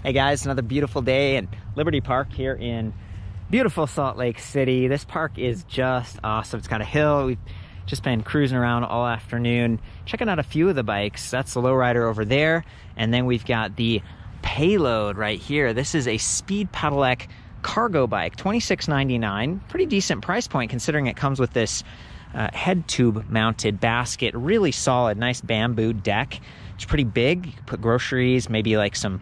Hey guys, another beautiful day in Liberty Park here in beautiful Salt Lake City. This park is just awesome. It's got a hill. We've just been cruising around all afternoon, checking out a few of the bikes. That's the lowrider over there. And then we've got the Payload right here. This is a Speed Pedelec cargo bike, $26.99. Pretty decent price point considering it comes with this head tube mounted basket. Really solid, nice bamboo deck. It's pretty big. You can put groceries, maybe like some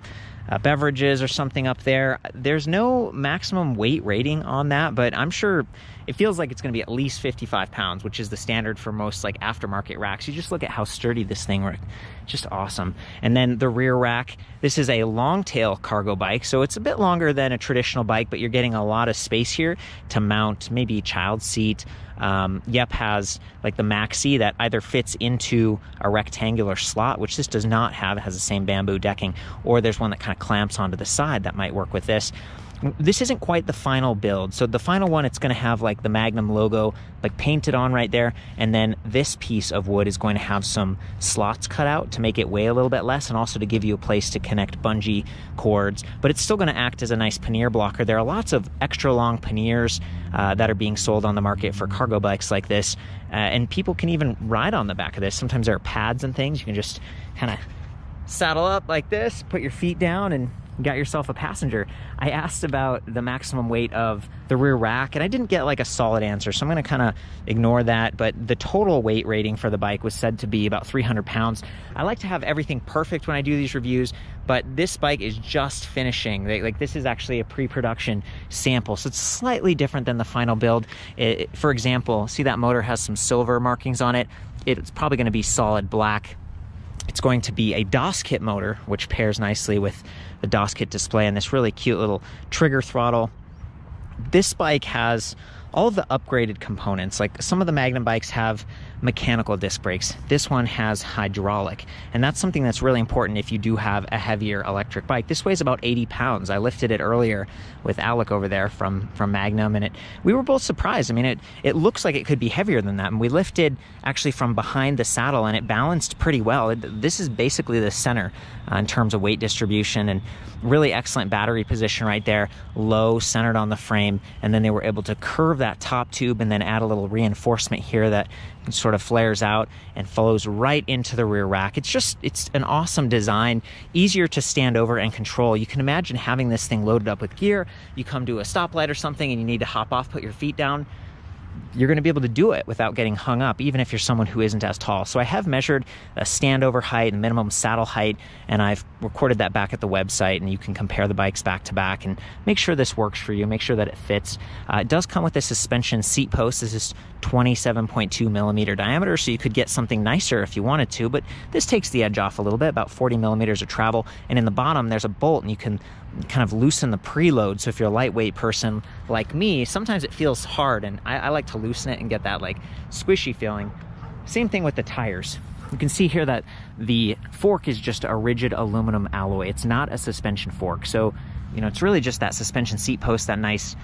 beverages or something up there. There's no maximum weight rating on that, but I'm sure it feels like it's going to be at least 55 pounds, which is the standard for most like aftermarket racks. You just look at how sturdy this thing works. Just awesome. And then the rear rack, this is a long tail cargo bike, so it's a bit longer than a traditional bike, but you're getting a lot of space here to mount maybe a child seat. Yep has like the maxi that either fits into a rectangular slot, which this does not have. It has the same bamboo decking, or there's one that kind of clamps onto the side that might work with this. This isn't quite the final build. So the final one, it's going to have like the Magnum logo like painted on right there, and then this piece of wood is going to have some slots cut out to make it weigh a little bit less, and also to give you a place to connect bungee cords. But it's still going to act as a nice pannier blocker. There are lots of extra long panniers that are being sold on the market for cargo bikes like this, and people can even ride on the back of this. Sometimes there are pads and things. You can just kind of saddle up like this, put your feet down, and you got yourself a passenger. I asked about the maximum weight of the rear rack, and I didn't get like a solid answer, so I'm going to kind of ignore that. But the total weight rating for the bike was said to be about 300 pounds. I like to have everything perfect when I do these reviews, but this bike is just finishing. Like this is actually a pre-production sample, so it's slightly different than the final build. For example, see that motor has some silver markings on it. It's probably going to be solid black. It's going to be a DOS kit motor, which pairs nicely with the DOS kit display and this really cute little trigger throttle. This bike has all of the upgraded components. Like some of the Magnum bikes have mechanical disc brakes. This one has hydraulic, and that's something that's really important if you do have a heavier electric bike. This weighs about 80 pounds. I lifted it earlier with Alec over there from Magnum, and we were both surprised. I mean, it looks like it could be heavier than that, and we lifted actually from behind the saddle, and it balanced pretty well. This is basically the center in terms of weight distribution, and really excellent battery position right there, low, centered on the frame, and then they were able to curve that top tube and then add a little reinforcement here that sort of flares out and follows right into the rear rack. It's an awesome design, easier to stand over and control. You can imagine having this thing loaded up with gear. You come to a stoplight or something and you need to hop off, put your feet down. You're going to be able to do it without getting hung up, even if you're someone who isn't as tall. So I have measured a standover height and minimum saddle height, and I've recorded that back at the website, and you can compare the bikes back to back and make sure this works for you, make sure that it fits. It does come with a suspension seat post. This is 27.2 millimeter diameter, so you could get something nicer if you wanted to, but this takes the edge off a little bit, about 40 millimeters of travel. And in the bottom, there's a bolt, and you can kind of loosen the preload. So if you're a lightweight person like me, sometimes it feels hard, and I like to loosen it and get that like squishy feeling. Same thing with the tires. You can see here that the fork is just a rigid aluminum alloy. It's not a suspension fork. So, you know, it's really just that suspension seat post, that nice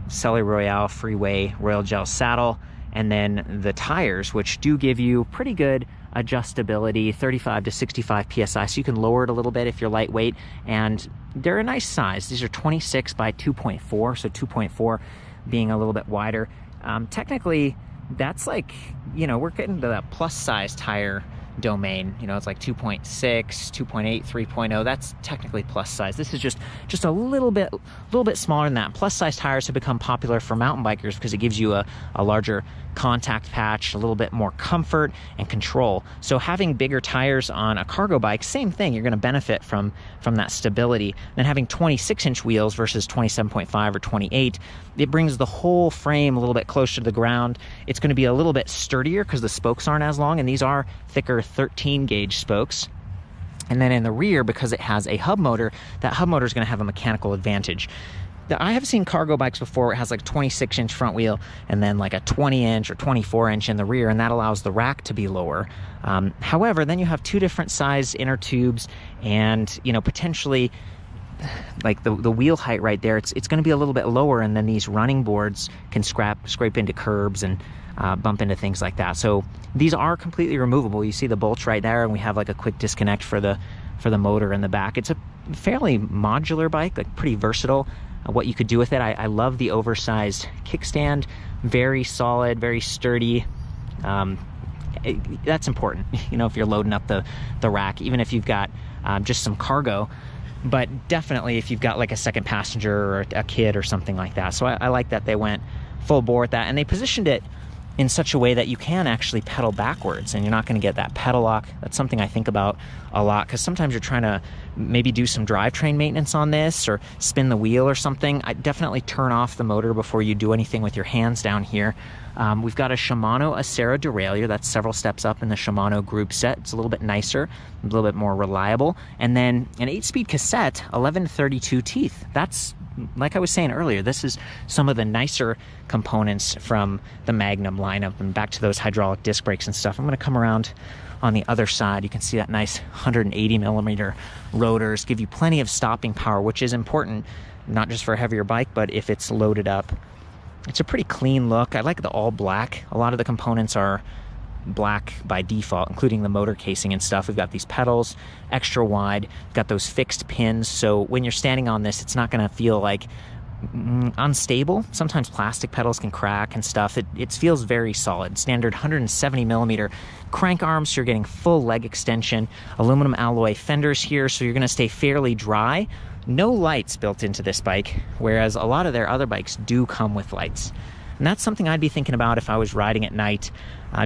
Selle Royale Freeway Royal Gel saddle, and then the tires, which do give you pretty good adjustability, 35 to 65 psi, so you can lower it a little bit if you're lightweight, and they're a nice size. These are 26 by 2.4, so 2.4 being a little bit wider. Technically, that's like, you know, we're getting to that plus size tire domain. You know, it's like 2.6, 2.8, 3.0. That's technically plus size. This is just a little bit smaller than that. Plus size tires have become popular for mountain bikers because it gives you a larger contact patch, a little bit more comfort and control. So having bigger tires on a cargo bike, same thing. You're going to benefit from that stability. Then having 26-inch wheels versus 27.5 or 28, it brings the whole frame a little bit closer to the ground. It's going to be a little bit sturdier because the spokes aren't as long, and these are thicker 13-gauge spokes. And then in the rear, because it has a hub motor, that hub motor is going to have a mechanical advantage. I have seen cargo bikes before where it has like 26-inch front wheel and then like a 20-inch or 24-inch in the rear, and that allows the rack to be lower. However, then you have two different size inner tubes, and, you know, potentially like the wheel height right there, it's going to be a little bit lower, and then these running boards can scrape into curbs and bump into things like that. So these are completely removable. You see the bolts right there, and we have like a quick disconnect for the for the motor in the back. It's a fairly modular bike, like pretty versatile. What you could do with it. I love the oversized kickstand, very solid, very sturdy. That's important, you know, if you're loading up the rack, even if you've got just some cargo, but definitely if you've got like a second passenger or a kid or something like that. So I like that they went full bore with that, and they positioned it in such a way that you can actually pedal backwards and you're not going to get that pedal lock. That's something I think about a lot, because sometimes you're trying to maybe do some drivetrain maintenance on this or spin the wheel or something. I definitely turn off the motor before you do anything with your hands down here. We've got a Shimano Acera derailleur. That's several steps up in the Shimano group set. It's a little bit nicer, a little bit more reliable. And then an 8-speed cassette, 1132 teeth. That's, like I was saying earlier, this is some of the nicer components from the Magnum lineup. And back to those hydraulic disc brakes and stuff. I'm going to come around on the other side. You can see that nice 180 millimeter rotors give you plenty of stopping power, which is important, not just for a heavier bike, but if it's loaded up. It's a pretty clean look. I like the all black. A lot of the components are black by default, including the motor casing and stuff. We've got these pedals, extra wide. We've got those fixed pins, so when you're standing on this, it's not going to feel like unstable. Sometimes plastic pedals can crack and stuff. It feels very solid. Standard 170 millimeter crank arms, so you're getting full leg extension. Aluminum alloy fenders here, so you're going to stay fairly dry. No lights built into this bike, whereas a lot of their other bikes do come with lights. And that's something I'd be thinking about if I was riding at night,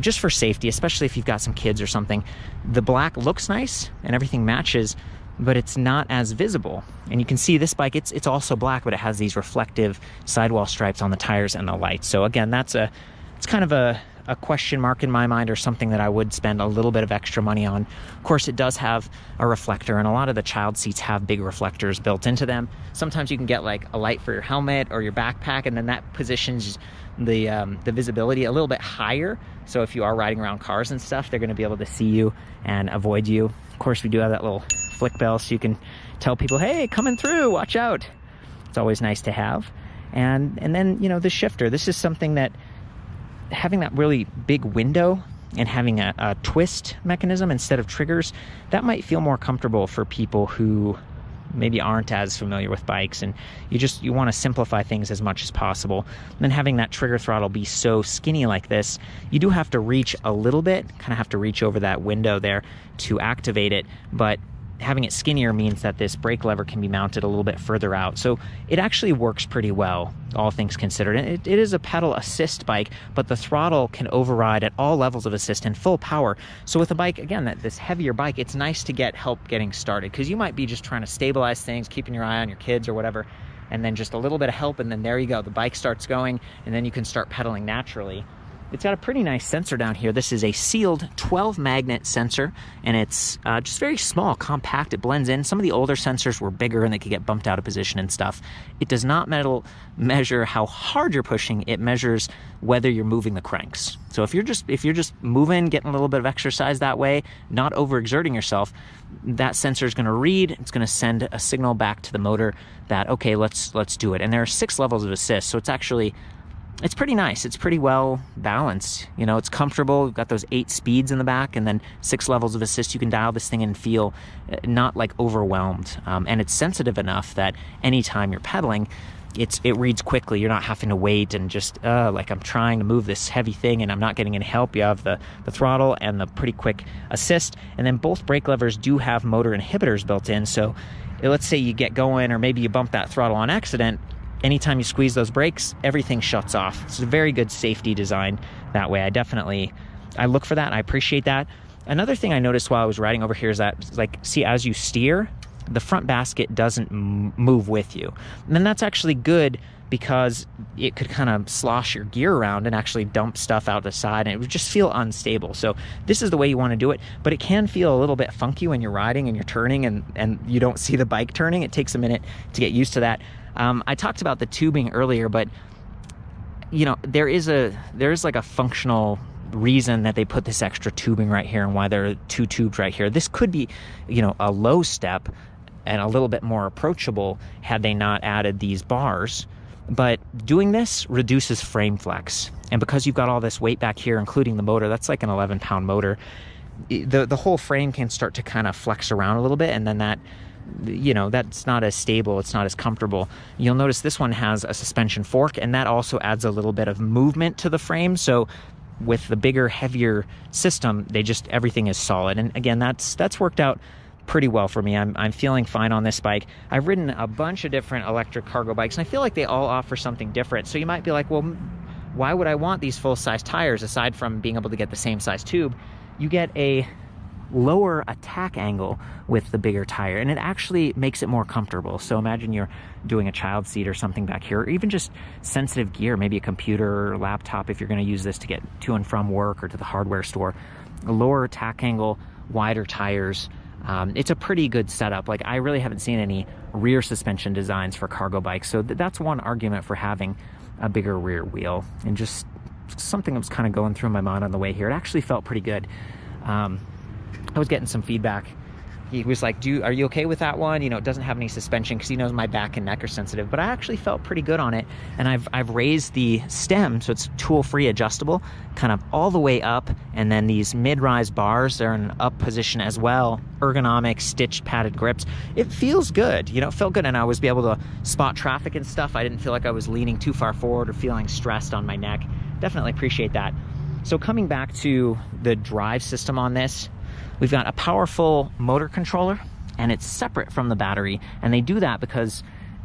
just for safety, especially if you've got some kids or something. The black looks nice and everything matches, but it's not as visible. And you can see this bike, it's also black, but it has these reflective sidewall stripes on the tires and the lights. So again, it's kind of a question mark in my mind, or something that I would spend a little bit of extra money on. Of course, it does have a reflector, and a lot of the child seats have big reflectors built into them. Sometimes you can get like a light for your helmet or your backpack, and then that positions the visibility a little bit higher. So if you are riding around cars and stuff, they're going to be able to see you and avoid you. Of course, we do have that little flick bell, so you can tell people, hey, coming through, watch out. It's always nice to have. And then, you know, the shifter. This is something that, having that really big window and having a twist mechanism instead of triggers, that might feel more comfortable for people who maybe aren't as familiar with bikes, and you want to simplify things as much as possible. And then having that trigger throttle be so skinny like this, you do have to reach a little bit, kind of have to reach over that window there to activate it, but having it skinnier means that this brake lever can be mounted a little bit further out. So it actually works pretty well, all things considered. And it is a pedal assist bike, but the throttle can override at all levels of assist and full power. So with a bike, again, this heavier bike, it's nice to get help getting started, because you might be just trying to stabilize things, keeping your eye on your kids or whatever, and then just a little bit of help, and then there you go. The bike starts going, and then you can start pedaling naturally. It's got a pretty nice sensor down here. This is a sealed 12 magnet sensor, and it's just very small, compact. It blends in. Some of the older sensors were bigger and they could get bumped out of position and stuff. It does not measure how hard you're pushing. It measures whether you're moving the cranks. So if you're just moving, getting a little bit of exercise that way, not overexerting yourself, that sensor is going to read. It's going to send a signal back to the motor that, okay, let's do it. And there are 6 levels of assist, so it's pretty nice. It's pretty well balanced. You know, it's comfortable. We've got those 8 speeds in the back, and then 6 levels of assist. You can dial this thing in and feel not like overwhelmed. And it's sensitive enough that anytime you're pedaling, it reads quickly. You're not having to wait and just like I'm trying to move this heavy thing and I'm not getting any help. You have the throttle and the pretty quick assist. And then both brake levers do have motor inhibitors built in. So let's say you get going, or maybe you bump that throttle on accident. Anytime you squeeze those brakes, everything shuts off. It's a very good safety design that way. I look for that. I appreciate that. Another thing I noticed while I was riding over here is that, like, see, as you steer, the front basket doesn't move with you. And then that's actually good, because it could kind of slosh your gear around and actually dump stuff out the side, and it would just feel unstable. So this is the way you want to do it, but it can feel a little bit funky when you're riding and you're turning and you don't see the bike turning. It takes a minute to get used to that. I talked about the tubing earlier, but you know, there is like a functional reason that they put this extra tubing right here, and why there are 2 tubes right here. This could be, you know, a low step and a little bit more approachable had they not added these bars. But doing this reduces frame flex. And because you've got all this weight back here, including the motor, that's like an 11-pound motor, the whole frame can start to kind of flex around a little bit, and then that, you know, that's not as stable, it's not as comfortable. You'll notice this one has a suspension fork, and that also adds a little bit of movement to the frame. So with the bigger, heavier system, everything is solid. And again, that's worked out pretty well for me. I'm feeling fine on this bike. I've ridden a bunch of different electric cargo bikes, and I feel like they all offer something different. So you might be like, well, why would I want these full-size tires aside from being able to get the same size tube? You get a lower attack angle with the bigger tire, and it actually makes it more comfortable. So imagine you're doing a child seat or something back here, or even just sensitive gear, maybe a computer or laptop if you're going to use this to get to and from work or to the hardware store. A lower attack angle, wider tires. It's a pretty good setup. Like, I really haven't seen any rear suspension designs for cargo bikes, so that's one argument for having a bigger rear wheel. And just something that was kind of going through my mind on the way here. It actually felt pretty good. I was getting some feedback. He was like, are you okay with that one? You know, it doesn't have any suspension, because he knows my back and neck are sensitive, but I actually felt pretty good on it. And I've raised the stem, so it's tool-free adjustable, kind of all the way up. And then these mid-rise bars, they're in an up position as well. Ergonomic, stitched, padded grips. It feels good, you know, it felt good. And I was able to spot traffic and stuff. I didn't feel like I was leaning too far forward or feeling stressed on my neck. Definitely appreciate that. So coming back to the drive system on this, we've got a powerful motor controller, and it's separate from the battery. And they do that because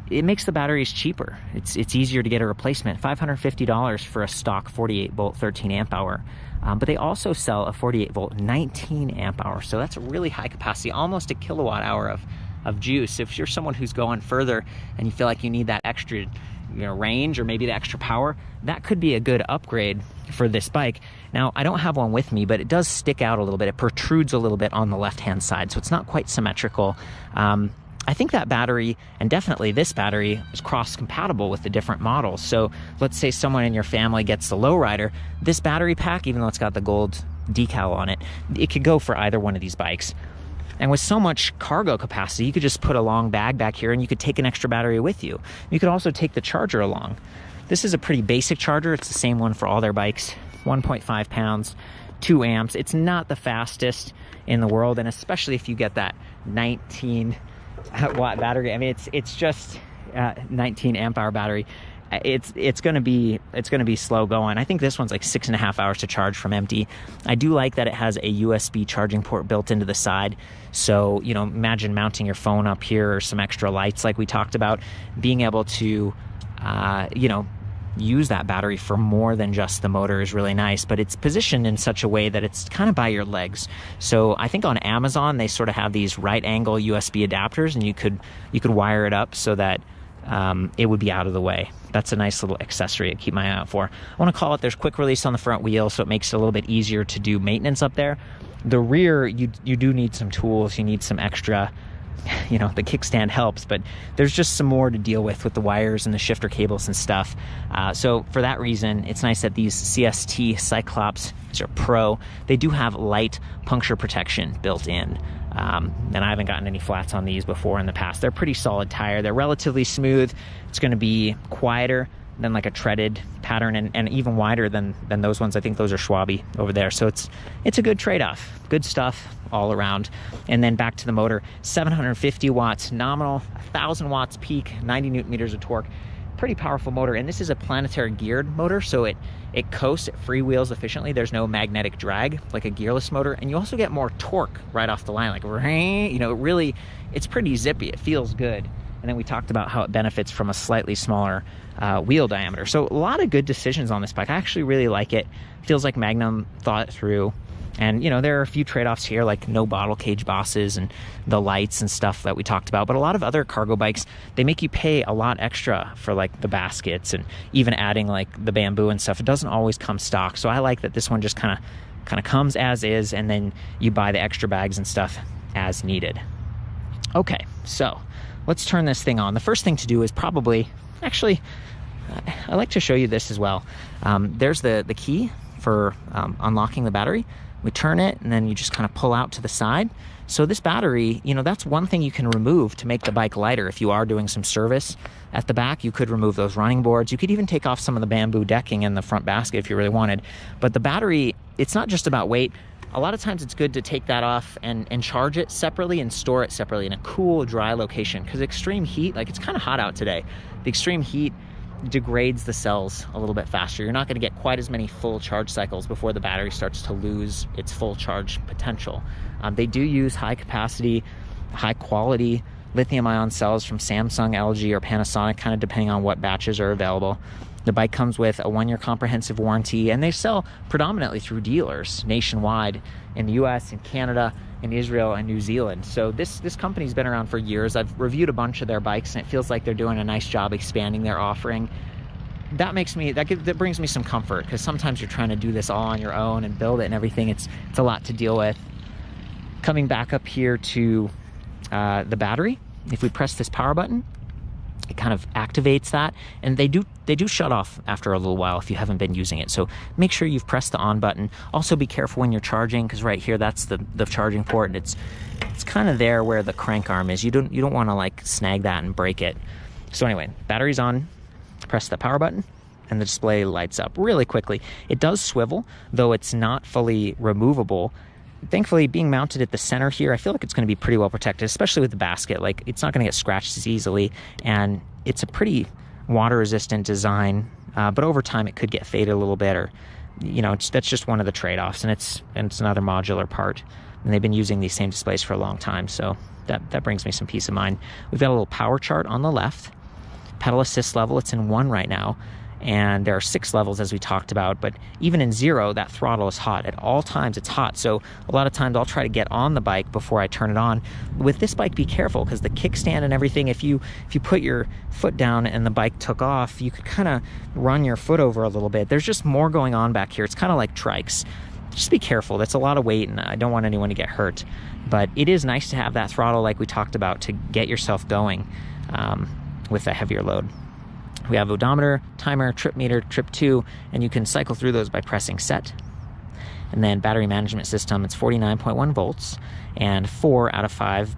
it makes the batteries cheaper. It's easier to get a replacement. $550 for a stock 48 volt 13 amp hour. But they also sell a 48 volt 19 amp hour. So that's a really high capacity, almost a kilowatt hour of juice. If you're someone who's going further and you feel like you need that extra, you know, range or maybe the extra power, that could be a good upgrade for this bike. Now, I don't have one with me, but it does stick out a little bit. It protrudes a little bit on the left-hand side, so it's not quite symmetrical. I think that battery, and definitely this battery, is cross-compatible with the different models. So let's say someone in your family gets the lowrider. This battery pack, even though it's got the gold decal on it, it could go for either one of these bikes. And with so much cargo capacity, you could just put a long bag back here and you could take an extra battery with you. You could also take the charger along. This is a pretty basic charger. It's the same one for all their bikes. 1.5 pounds, 2 amps. It's not the fastest in the world, and especially if you get that 19 watt battery. I mean, it's just 19 amp hour battery. It's gonna be slow going. I think this one's like 6.5 hours to charge from empty. I do like that it has a USB charging port built into the side. So, you know, imagine mounting your phone up here or some extra lights like we talked about. Being able to, you know, use that battery for more than just the motor is really nice, but it's positioned in such a way that it's kind of by your legs. So I think on Amazon they sort of have these right angle USB adapters, and you could wire it up so that it would be out of the way. That's a nice little accessory to keep my eye out for. I want to call it, there's quick release on the front wheel, so it makes it a little bit easier to do maintenance up there. The rear, you do need some tools, you need some extra, you know, the kickstand helps, but there's just some more to deal with the wires and the shifter cables and stuff. So for that reason, it's nice that these CST Cyclops, these are Pro, they do have light puncture protection built in. And I haven't gotten any flats on these before in the past. They're pretty solid tire. They're relatively smooth. It's going to be quieter than like a treaded pattern, and even wider than those ones. I think those are Schwabe over there. So it's a good trade-off. Good stuff all around. And then back to the motor, 750 watts nominal, 1,000 watts peak, 90 newton meters of torque. Pretty powerful motor, and this is a planetary geared motor, so it coasts, it freewheels efficiently. There's no magnetic drag like a gearless motor, and you also get more torque right off the line, like, you know, really, it's pretty zippy. It feels good. And then we talked about how it benefits from a slightly smaller wheel diameter. So a lot of good decisions on this bike. I actually really like it. Feels like Magnum thought it through. And, you know, there are a few trade-offs here, like no bottle cage bosses and the lights and stuff that we talked about. But a lot of other cargo bikes, they make you pay a lot extra for, like, the baskets and even adding, like, the bamboo and stuff. It doesn't always come stock. So I like that this one just kind of comes as is, and then you buy the extra bags and stuff as needed. Okay, so let's turn this thing on. The first thing to do is probably, actually, I like to show you this as well. There's the key for unlocking the battery. We turn it, and then you just kind of pull out to the side. So this battery, you know, that's one thing you can remove to make the bike lighter. If you are doing some service at the back, you could remove those running boards. You could even take off some of the bamboo decking in the front basket if you really wanted. But the battery, it's not just about weight. a lot of times it's good to take that off and charge it separately and store it separately in a cool, dry location, because extreme heat, like it's kind of hot out today, the extreme heat degrades the cells a little bit faster. You're not going to get quite as many full charge cycles before the battery starts to lose its full charge potential. They do use high capacity, high quality lithium ion cells from Samsung, LG, or Panasonic, kind of depending on what batches are available. The bike comes with a 1-year comprehensive warranty, and they sell predominantly through dealers nationwide in the US, in Canada, in Israel, and New Zealand. So this company's been around for years. I've reviewed a bunch of their bikes, and it feels like they're doing a nice job expanding their offering. That brings me some comfort, because sometimes you're trying to do this all on your own and build it and everything. It's a lot to deal with. Coming back up here to the battery, if we press this power button, it kind of activates that, and they do shut off after a little while if you haven't been using it. So make sure you've pressed the on button. Also be careful when you're charging, because right here, that's the charging port, and it's kind of there where the crank arm is. You don't want to like snag that and break it. So anyway, battery's on. Press the power button, and the display lights up really quickly. It does swivel, though it's not fully removable. Thankfully, being mounted at the center here, I feel like it's going to be pretty well protected, especially with the basket. Like, it's not going to get scratched as easily, and it's a pretty water-resistant design, but over time it could get faded a little bit, or, you know, that's just one of the trade-offs, and it's another modular part, and they've been using these same displays for a long time, so that brings me some peace of mind. We've got a little power chart on the left. Pedal assist level, it's in 1 right now, and there are 6 levels as we talked about, but even in 0, that throttle is hot. At all times it's hot, so a lot of times I'll try to get on the bike before I turn it on. With this bike, be careful, because the kickstand and everything, if you put your foot down and the bike took off, you could kind of run your foot over a little bit. There's just more going on back here. It's kind of like trikes. Just be careful. That's a lot of weight, and I don't want anyone to get hurt, but it is nice to have that throttle like we talked about to get yourself going with a heavier load. We have odometer, timer, trip meter, trip 2, and you can cycle through those by pressing set. And then battery management system, it's 49.1 volts and 4 out of 5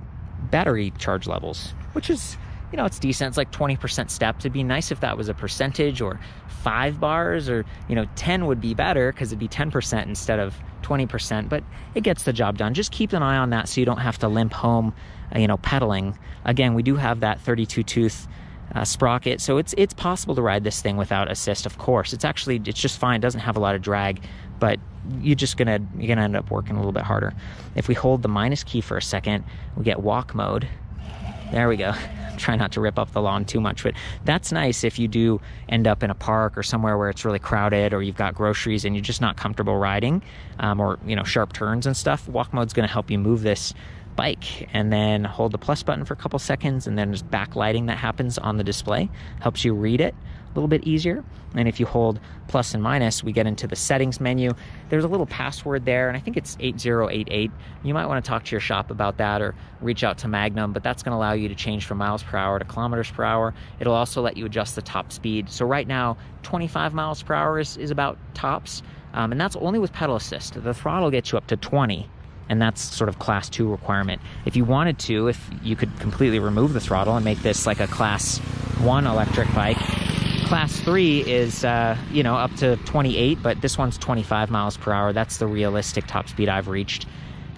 battery charge levels, which is, you know, it's decent. It's like 20% steps. It'd be nice if that was a percentage, or 5 bars, or, you know, 10 would be better, because it'd be 10% instead of 20%, but it gets the job done. Just keep an eye on that so you don't have to limp home, you know, pedaling. Again, we do have that 32 tooth sprocket, so it's possible to ride this thing without assist. Of course, it's just fine. It doesn't have a lot of drag, but you're gonna end up working a little bit harder. If we hold the minus key for a second, we get walk mode. There we go. Try not to rip up the lawn too much, but that's nice if you do end up in a park or somewhere where it's really crowded, or you've got groceries and you're just not comfortable riding, or, you know, sharp turns and stuff. Walk mode's going to help you move this bike. And then hold the plus button for a couple seconds, and then there's backlighting that happens on the display, helps you read it a little bit easier. And if you hold plus and minus, we get into the settings menu. There's a little password there, and I think it's 8088. You might want to talk to your shop about that, or reach out to Magnum, but that's going to allow you to change from miles per hour to kilometers per hour. It'll also let you adjust the top speed. So right now, 25 miles per hour is about tops, and that's only with pedal assist. The throttle gets you up to 20, and that's sort of class 2 requirement. If you wanted to, if you could completely remove the throttle and make this like a class 1 electric bike. Class 3 is, you know, up to 28, but this one's 25 miles per hour. That's the realistic top speed I've reached.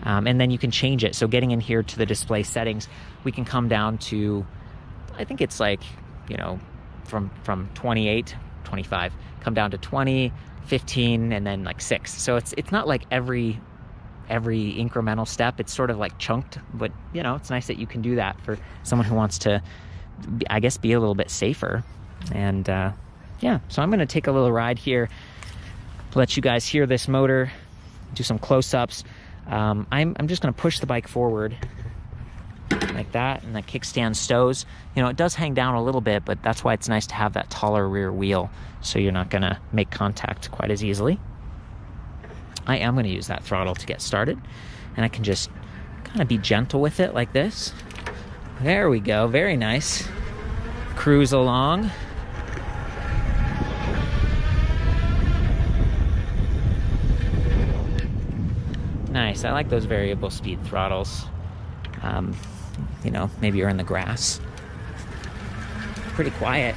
And then you can change it. So getting in here to the display settings, we can come down to, I think it's like, you know, from 28, 25, come down to 20, 15, and then like 6. So it's not like every incremental step. It's sort of like chunked, but, you know, it's nice that you can do that for someone who wants to, I guess, be a little bit safer. And yeah, so I'm going to take a little ride here, let you guys hear this motor, do some close-ups. I'm just going to push the bike forward like that, and the kickstand stows. You know, it does hang down a little bit, but that's why it's nice to have that taller rear wheel, so you're not going to make contact quite as easily. I am going to use that throttle to get started, and I can just kind of be gentle with it like this. There we go, very nice. Cruise along. Nice. I like those variable speed throttles. You know, maybe you're in the grass. Pretty quiet.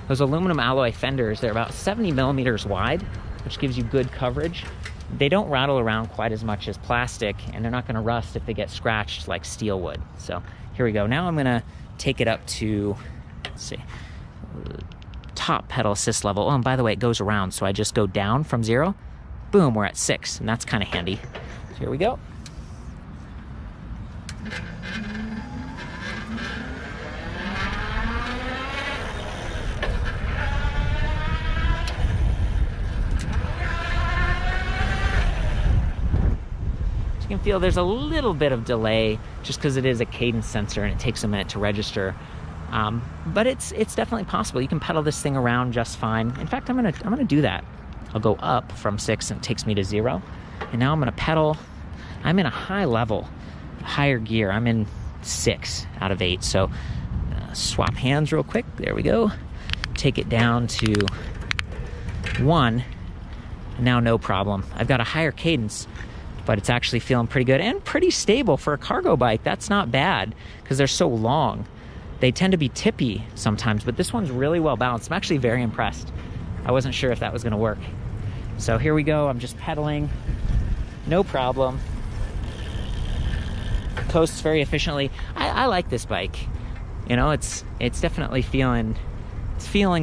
Those aluminum alloy fenders, they're about 70 millimeters wide, which gives you good coverage. they don't rattle around quite as much as plastic, and they're not going to rust if they get scratched like steel would. So here we go. Now I'm going to take it up to, let's see, top pedal assist level. Oh, and by the way, it goes around, so I just go down from 0. Boom, we're at 6, and that's kind of handy. So here we go. You can feel there's a little bit of delay just because it is a cadence sensor and it takes a minute to register. But it's definitely possible. You can pedal this thing around just fine. In fact, I'm gonna do that. I'll go up from 6 and it takes me to 0. And now I'm gonna pedal. I'm in a high level, higher gear. I'm in 6 out of 8. So swap hands real quick. There we go. Take it down to 1. And now no problem. I've got a higher cadence, but it's actually feeling pretty good and pretty stable for a cargo bike. That's not bad because they're so long. They tend to be tippy sometimes, but this one's really well balanced. I'm actually very impressed. I wasn't sure if that was gonna work. So here we go, I'm just pedaling, no problem. Coasts very efficiently. I like this bike. You know, it's definitely feeling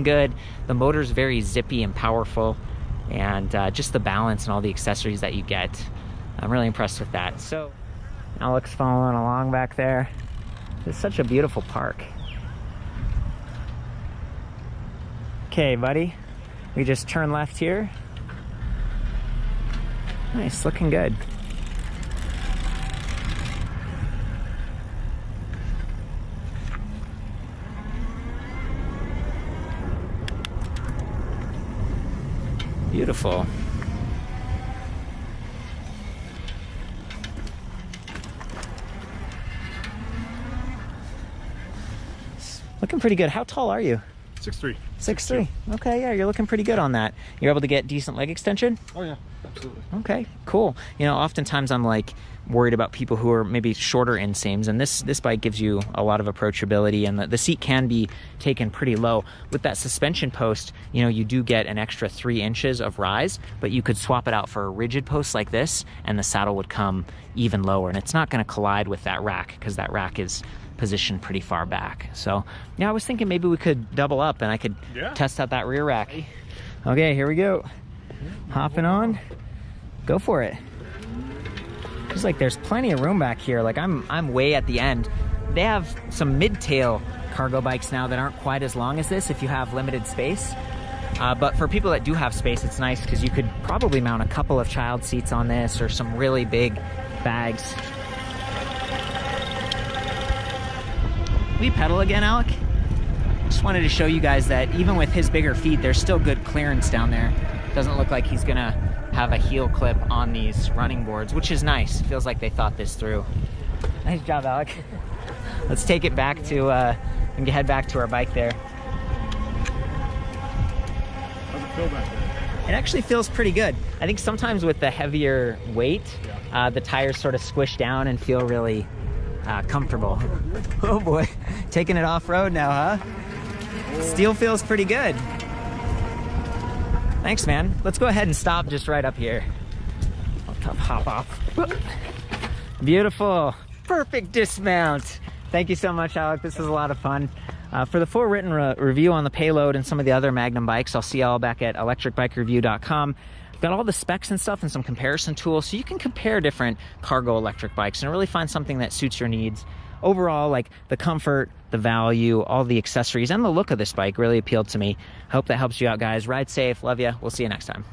good. The motor's very zippy and powerful, and just the balance and all the accessories that you get. I'm really impressed with that. So Alex following along back there. It's such a beautiful park. Okay, buddy. We just turn left here. Nice, looking good. Beautiful. Looking pretty good. How tall are you? 6'3". 6'3". Okay, yeah, you're looking pretty good on that. You're able to get decent leg extension? Oh yeah, absolutely. Okay, cool. You know, oftentimes I'm like worried about people who are maybe shorter inseams, and this bike gives you a lot of approachability, and the seat can be taken pretty low. With that suspension post, you know, you do get an extra 3 inches of rise, but you could swap it out for a rigid post like this, and the saddle would come even lower, and it's not going to collide with that rack because that rack is positioned pretty far back. So yeah, I was thinking maybe we could double up and I could test out that rear rack. Okay, here we go. Hopping on. Go for it. Feels like there's plenty of room back here. Like I'm way at the end. They have some mid-tail cargo bikes now that aren't quite as long as this if you have limited space. But for people that do have space, it's nice because you could probably mount a couple of child seats on this or some really big bags. We pedal again, Alec? Just wanted to show you guys that even with his bigger feet, there's still good clearance down there. Doesn't look like he's gonna have a heel clip on these running boards, which is nice. Feels like they thought this through. Nice job, Alec. Let's take it back to, and head back to our bike there. How's it feel back there? It actually feels pretty good. I think sometimes with the heavier weight, the tires sort of squish down and feel really comfortable. Oh boy, taking it off-road now, huh? Steel feels pretty good. Thanks, man. Let's go ahead and stop just right up here. I'll hop off. Beautiful, perfect dismount. Thank you so much, Alec. This was a lot of fun. For the full written review on the Payload and some of the other Magnum bikes, I'll see y'all back at electricbikereview.com. I've got all the specs and stuff and some comparison tools so you can compare different cargo electric bikes and really find something that suits your needs. Overall, like the comfort, the value, all the accessories, and the look of this bike really appealed to me. Hope that helps you out, guys. Ride safe. Love ya. We'll see you next time.